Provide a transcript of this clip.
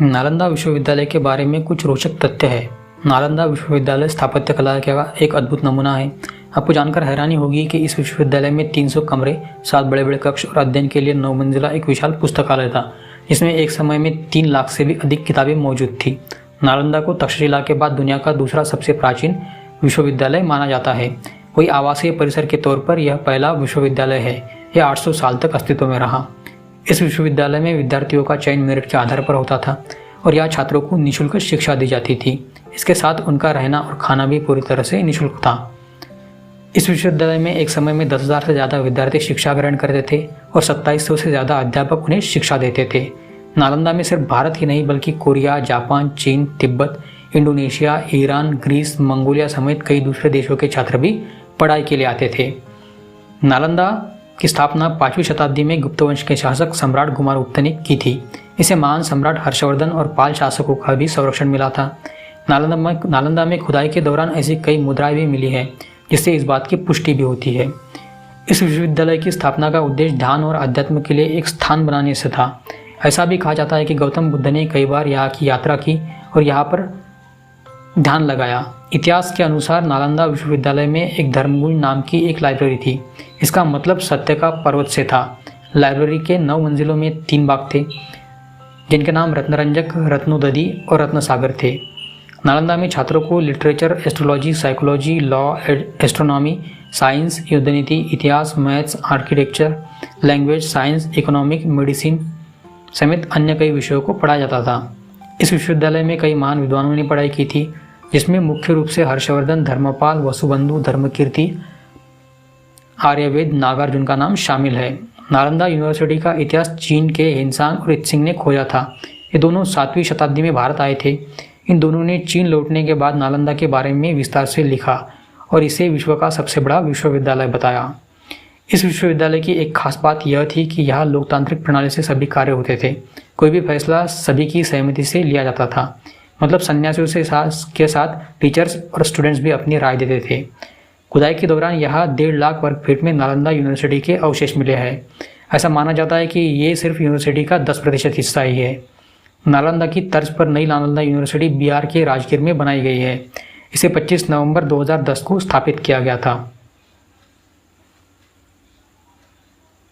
नालंदा विश्वविद्यालय के बारे में कुछ रोचक तथ्य है। नालंदा विश्वविद्यालय स्थापत्य कला का एक अद्भुत नमूना है। आपको जानकर हैरानी होगी कि इस विश्वविद्यालय में 300 कमरे, 7 बड़े बड़े कक्ष और अध्ययन के लिए 9 मंजिला एक विशाल पुस्तकालय था, जिसमें एक समय में 3 लाख से भी अधिक किताबें मौजूद थी। नालंदा को तक्षशिला के बाद दुनिया का दूसरा सबसे प्राचीन विश्वविद्यालय माना जाता है। वही आवासीय परिसर के तौर पर यह पहला विश्वविद्यालय है। यह 800 साल तक अस्तित्व में रहा। इस विश्वविद्यालय में विद्यार्थियों का चयन मेरिट के आधार पर होता था और यहाँ छात्रों को निःशुल्क शिक्षा दी जाती थी। इसके साथ उनका रहना और खाना भी पूरी तरह से निःशुल्क था। इस विश्वविद्यालय में एक समय में 10,000 से ज़्यादा विद्यार्थी शिक्षा ग्रहण करते थे और 2700 से ज़्यादा अध्यापक उन्हें शिक्षा देते थे। नालंदा में सिर्फ भारत ही नहीं बल्कि कोरिया, जापान, चीन, Tibet, Indonesia, Iran, Greece, Mongolia समेत कई दूसरे देशों के छात्र भी पढ़ाई के लिए आते थे। नालंदा की स्थापना 5वीं शताब्दी में गुप्त वंश के शासक सम्राट कुमारगुप्त ने की थी। इसे महान सम्राट हर्षवर्धन और पाल शासकों का भी संरक्षण मिला था। नालंदा में खुदाई के दौरान ऐसी कई मुद्राएं भी मिली हैं, जिससे इस बात की पुष्टि भी होती है। इस विश्वविद्यालय की स्थापना का उद्देश्य ध्यान और अध्यात्म के लिए एक स्थान बनाने से था। ऐसा भी कहा जाता है कि गौतम बुद्ध ने कई बार यहाँ की यात्रा की और यहाँ पर ध्यान लगाया। इतिहास के अनुसार नालंदा विश्वविद्यालय में एक धर्मगुंज नाम की एक लाइब्रेरी थी। इसका मतलब सत्य का पर्वत से था। लाइब्रेरी के 9 मंजिलों में 3 बाग थे, जिनके नाम रत्नरंजक, रत्नोदधि और रत्नसागर थे। नालंदा में छात्रों को literature, astrology, psychology, law, astronomy, science, युद्ध नीति, इतिहास, maths, architecture, language, science, economic, medicine समेत अन्य कई विषयों को पढ़ाया जाता था। इस विश्वविद्यालय में कई महान विद्वानों ने पढ़ाई की थी, जिसमें मुख्य रूप से हर्षवर्धन, धर्मपाल, वसुबंधु, धर्मकीर्ति, आर्यवेद, नागार्जुन का नाम शामिल है। नालंदा यूनिवर्सिटी का इतिहास चीन के हिनसांग और इत्सिंग ने खोजा था। ये दोनों 7वीं शताब्दी में भारत आए थे। इन दोनों ने चीन लौटने के बाद नालंदा के बारे में विस्तार से लिखा और इसे विश्व का सबसे बड़ा विश्वविद्यालय बताया। इस विश्वविद्यालय की एक खास बात यह थी कि यहाँ लोकतांत्रिक प्रणाली से सभी कार्य होते थे। कोई भी फैसला सभी की सहमति से लिया जाता था। मतलब सन्यासियों के साथ टीचर्स और स्टूडेंट्स भी अपनी राय देते थे। खुदाई के दौरान यहाँ 1.5 लाख वर्ग फीट में नालंदा यूनिवर्सिटी के अवशेष मिले हैं। ऐसा माना जाता है कि ये सिर्फ यूनिवर्सिटी का 10% हिस्सा ही है। नालंदा की तर्ज पर नई नालंदा यूनिवर्सिटी बिहार के राजगीर में बनाई गई है। इसे 25 नवंबर 2010 को स्थापित किया गया था।